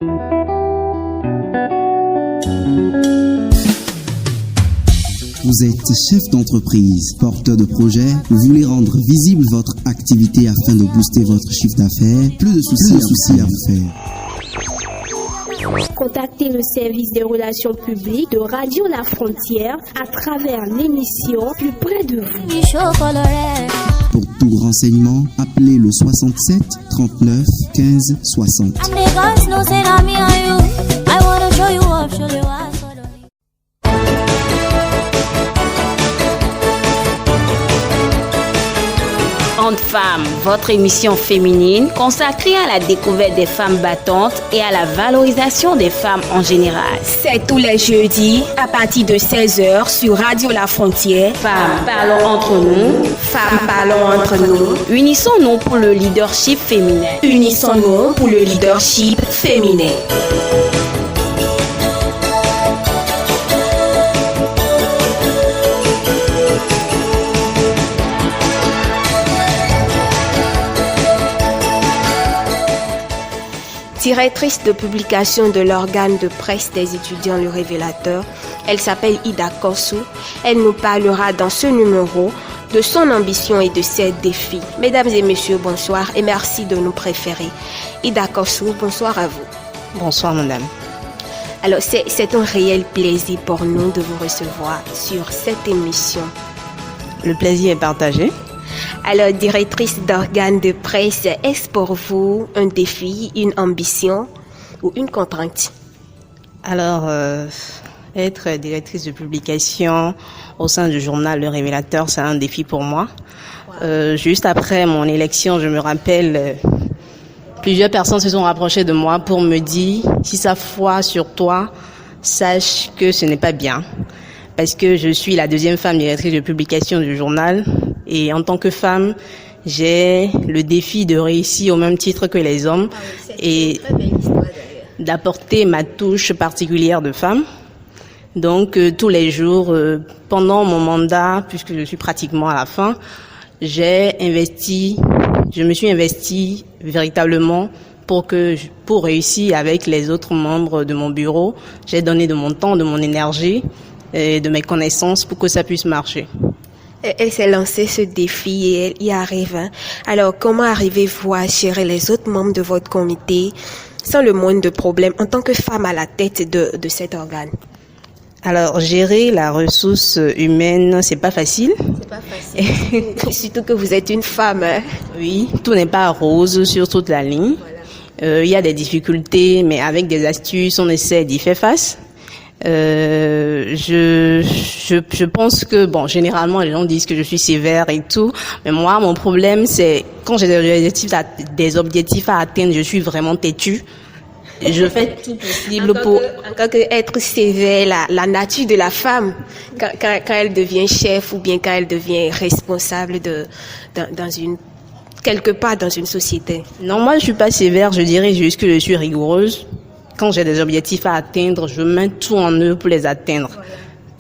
Vous êtes chef d'entreprise, porteur de projet, vous voulez rendre visible votre activité afin de booster votre chiffre d'affaires, plus de soucis à vous faire. Contactez le service des relations publiques de Radio La Frontière à travers l'émission Plus près de vous. Pour tout renseignement, appelez le 67 39 15 60. Entre Femmes, votre émission féminine consacrée à la découverte des femmes battantes et à la valorisation des femmes en général. C'est tous les jeudis à partir de 16h sur Radio La Frontière. Femmes, parlons entre nous. Femmes, parlons entre nous. Unissons-nous pour le leadership féminin. Unissons-nous pour le leadership féminin. Directrice de publication de l'organe de presse des étudiants Le Révélateur, elle s'appelle Ida Kossou. Elle nous parlera dans ce numéro de son ambition et de ses défis. Mesdames et messieurs, bonsoir et merci de nous préférer. Ida Kossou, bonsoir à vous. Bonsoir madame. Alors c'est un réel plaisir pour nous de vous recevoir sur cette émission. Le plaisir est partagé. Alors, directrice d'organe de presse, est-ce pour vous un défi, une ambition ou une contrainte? Alors, être directrice de publication au sein du journal Le Révélateur, c'est un défi pour moi. Juste après mon élection, je me rappelle, plusieurs personnes se sont rapprochées de moi pour me dire, si ça foi sur toi, sache que ce n'est pas bien. Parce que je suis la deuxième femme directrice de publication du journal. Et en tant que femme, j'ai le défi de réussir au même titre que les hommes et d'apporter ma touche particulière de femme. Donc, tous les jours, pendant mon mandat, puisque je suis pratiquement à la fin, je me suis investie véritablement pour réussir avec les autres membres de mon bureau. J'ai donné de mon temps, de mon énergie et de mes connaissances pour que ça puisse marcher. Elle s'est lancée ce défi et elle y arrive. Alors, comment arrivez-vous à gérer les autres membres de votre comité sans le moindre de problème en tant que femme à la tête de cet organe? Alors, gérer la ressource humaine, c'est pas facile. C'est pas facile. Surtout que vous êtes une femme. Oui, tout n'est pas rose sur toute la ligne. Voilà. Il y a des difficultés, mais avec des astuces, on essaie d'y faire face. Je pense que, généralement, les gens disent que je suis sévère et tout. Mais moi, mon problème, c'est quand j'ai des objectifs à atteindre, je suis vraiment têtue. Je fais tout possible en tant qu'être sévère, la nature de la femme, quand elle devient chef ou bien quand elle devient responsable quelque part dans une société. Non, moi, je suis pas sévère. Je dirais juste que je suis rigoureuse. Quand j'ai des objectifs à atteindre, je mets tout en œuvre pour les atteindre.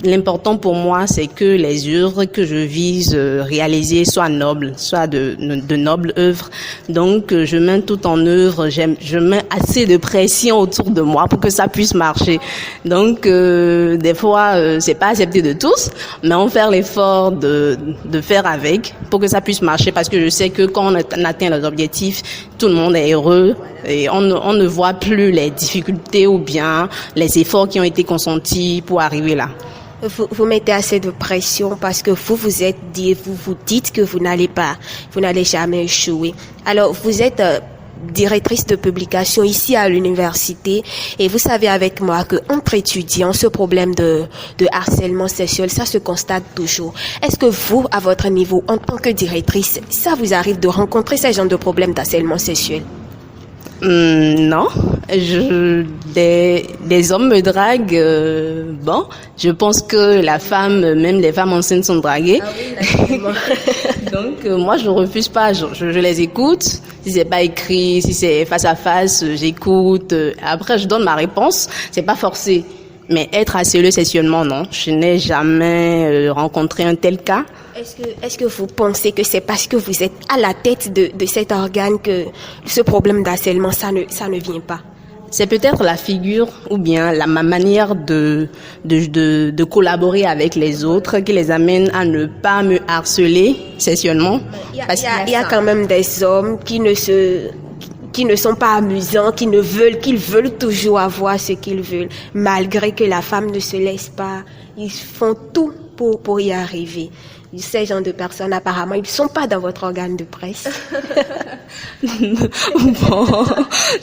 L'important pour moi, c'est que les œuvres que je vise réaliser soient nobles, soient de nobles œuvres. Donc, je mets tout en œuvre. Je mets assez de pression autour de moi pour que ça puisse marcher. Donc, des fois, c'est pas accepté de tous, mais on fait l'effort de faire avec pour que ça puisse marcher, parce que je sais que quand on atteint les objectifs, tout le monde est heureux et on ne voit plus les difficultés ou bien les efforts qui ont été consentis pour arriver là. Vous mettez assez de pression parce que vous dites que vous n'allez jamais échouer. Alors, vous êtes directrice de publication ici à l'université et vous savez avec moi que entre étudiants, ce problème de harcèlement sexuel, ça se constate toujours. Est-ce que vous, à votre niveau, en tant que directrice, ça vous arrive de rencontrer ces genres de problèmes d'harcèlement sexuel? Non, des hommes me draguent. Je pense que même les femmes enceintes sont draguées. Ah oui, Donc moi je refuse pas, je les écoute. Si c'est pas écrit, si c'est face à face, j'écoute. Après je donne ma réponse. C'est pas forcé. Mais être harcelé sexuellement, non. Je n'ai jamais rencontré un tel cas. Est-ce que vous pensez que c'est parce que vous êtes à la tête de cet organe que ce problème d'harcèlement, ça ne vient pas? c'est peut-être la figure ou bien ma manière de collaborer avec les autres qui les amène à ne pas me harceler sexuellement. Il y a quand même des hommes qui ne sont pas amusants, qu'ils veulent toujours avoir ce qu'ils veulent, malgré que la femme ne se laisse pas. Ils font tout pour y arriver. Ces genres de personnes, apparemment, ils ne sont pas dans votre organe de presse. Bon,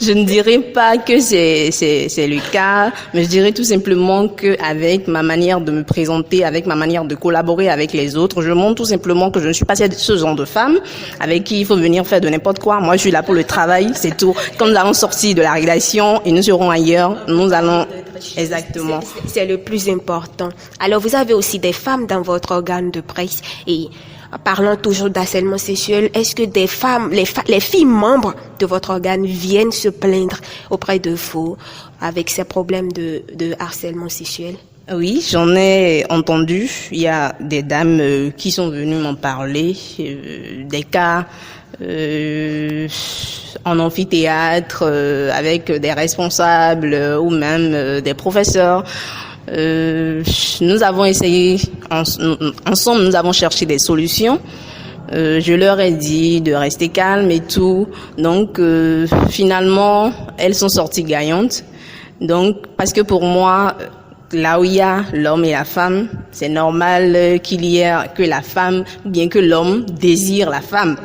je ne dirais pas que c'est le cas, mais je dirais tout simplement que avec ma manière de me présenter, avec ma manière de collaborer avec les autres, je montre tout simplement que je ne suis pas ce genre de femme avec qui il faut venir faire de n'importe quoi. Moi, je suis là pour le travail, c'est tout. Quand nous allons sortir de la rédaction et nous serons ailleurs, nous allons... Exactement. C'est le plus important. Alors, vous avez aussi des femmes dans votre organe de presse. Et parlant toujours d'harcèlement sexuel, est-ce que des femmes, les filles membres de votre organe viennent se plaindre auprès de vous avec ces problèmes de harcèlement sexuel? Oui, j'en ai entendu. Il y a des dames qui sont venues m'en parler, des cas en amphithéâtre avec des responsables ou même des professeurs. Nous avons essayé ensemble, nous avons cherché des solutions. Je leur ai dit de rester calme et tout. Donc finalement, elles sont sorties gagnantes. Donc parce que pour moi, là où il y a l'homme et la femme, c'est normal qu'il y ait que la femme, bien que l'homme désire la femme.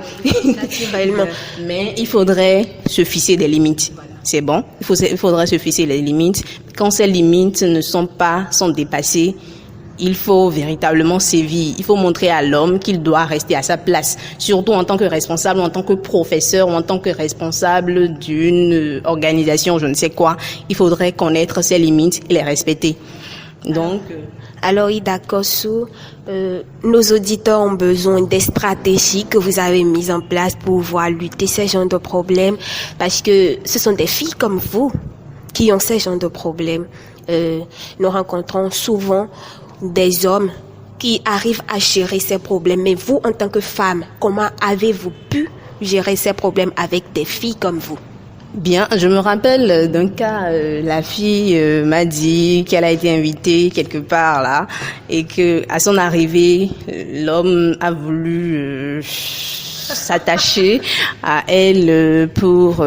Naturellement. Mais il faudrait se fixer des limites. C'est bon. Il faudrait se fixer les limites. Quand ces limites sont dépassées, il faut véritablement sévir. Il faut montrer à l'homme qu'il doit rester à sa place, surtout en tant que responsable, en tant que professeur, ou en tant que responsable d'une organisation, je ne sais quoi. Il faudrait connaître ses limites et les respecter. Donc, alors Ida Kossou, nos auditeurs ont besoin des stratégies que vous avez mises en place pour pouvoir lutter ces genres de problèmes, parce que ce sont des filles comme vous qui ont ces genres de problèmes. Nous rencontrons souvent des hommes qui arrivent à gérer ces problèmes. Mais vous, en tant que femme, comment avez-vous pu gérer ces problèmes avec des filles comme vous? Bien, je me rappelle d'un cas, la fille m'a dit qu'elle a été invitée quelque part là et que à son arrivée, l'homme a voulu s'attacher à elle pour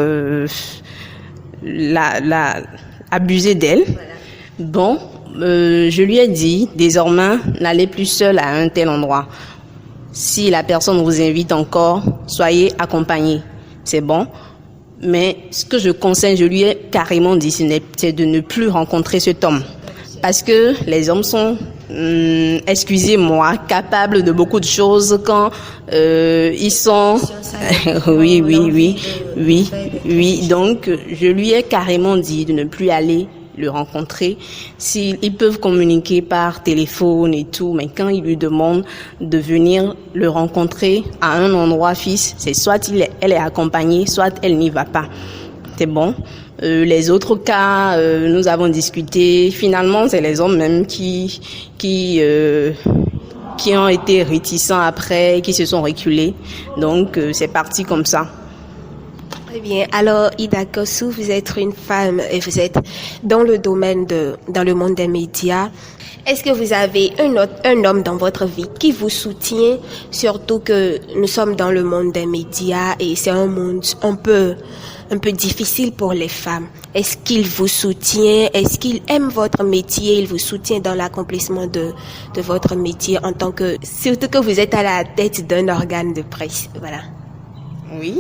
abuser d'elle. Bon, je lui ai dit, désormais, n'allez plus seule à un tel endroit. Si la personne vous invite encore, soyez accompagnés. C'est bon. Mais ce que je conseille, je lui ai carrément dit, c'est de ne plus rencontrer cet homme. Parce que les hommes sont, excusez-moi, capables de beaucoup de choses quand ils sont... Oui. Donc, je lui ai carrément dit de ne plus aller le rencontrer. Ils peuvent communiquer par téléphone et tout, mais quand il lui demande de venir le rencontrer à un endroit fixe, c'est soit elle est accompagnée, soit elle n'y va pas. C'est bon. Les autres cas, nous avons discuté. Finalement, c'est les hommes même qui ont été réticents après, qui se sont reculés. Donc, c'est parti comme ça. Très bien. Alors, Ida Kossou, vous êtes une femme et vous êtes dans le monde des médias. Est-ce que vous avez un homme dans votre vie qui vous soutient, surtout que nous sommes dans le monde des médias et c'est un monde un peu difficile pour les femmes. Est-ce qu'il vous soutient? Est-ce qu'il aime votre métier? Il vous soutient dans l'accomplissement de votre métier surtout que vous êtes à la tête d'un organe de presse. Voilà. Oui.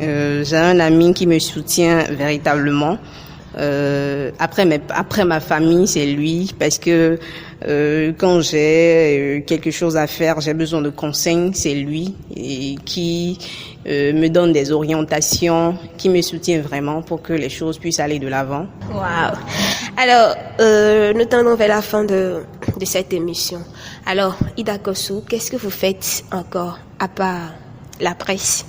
J'ai un ami qui me soutient véritablement. Après ma famille, c'est lui, parce que quand j'ai quelque chose à faire, j'ai besoin de conseils, c'est lui qui me donne des orientations, qui me soutient vraiment pour que les choses puissent aller de l'avant. Wow. Alors, nous tendons vers la fin de cette émission. Alors, Ida Kossou, qu'est-ce que vous faites encore à part la presse?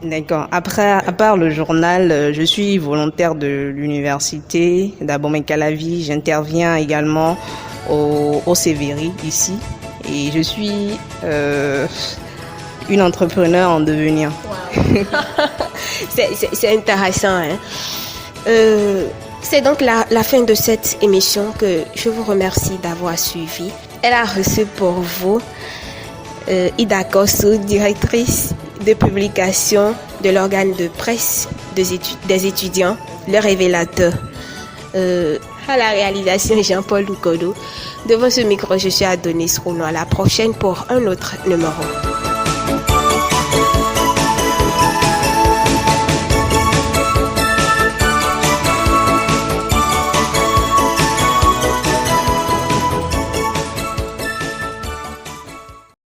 D'accord. À part le journal, je suis volontaire de l'université d'Abomey-Calavi. J'interviens également au Sévéry ici. Et je suis une entrepreneur en devenir. Wow. C'est intéressant, hein. C'est donc la fin de cette émission que je vous remercie d'avoir suivi. Elle a reçu pour vous Ida Kossou, directrice de publication de l'organe de presse des étudiants, le révélateur. À la réalisation, Jean-Paul Loukodo. Devant ce micro, je suis Adonis Rouno. À la prochaine pour un autre numéro.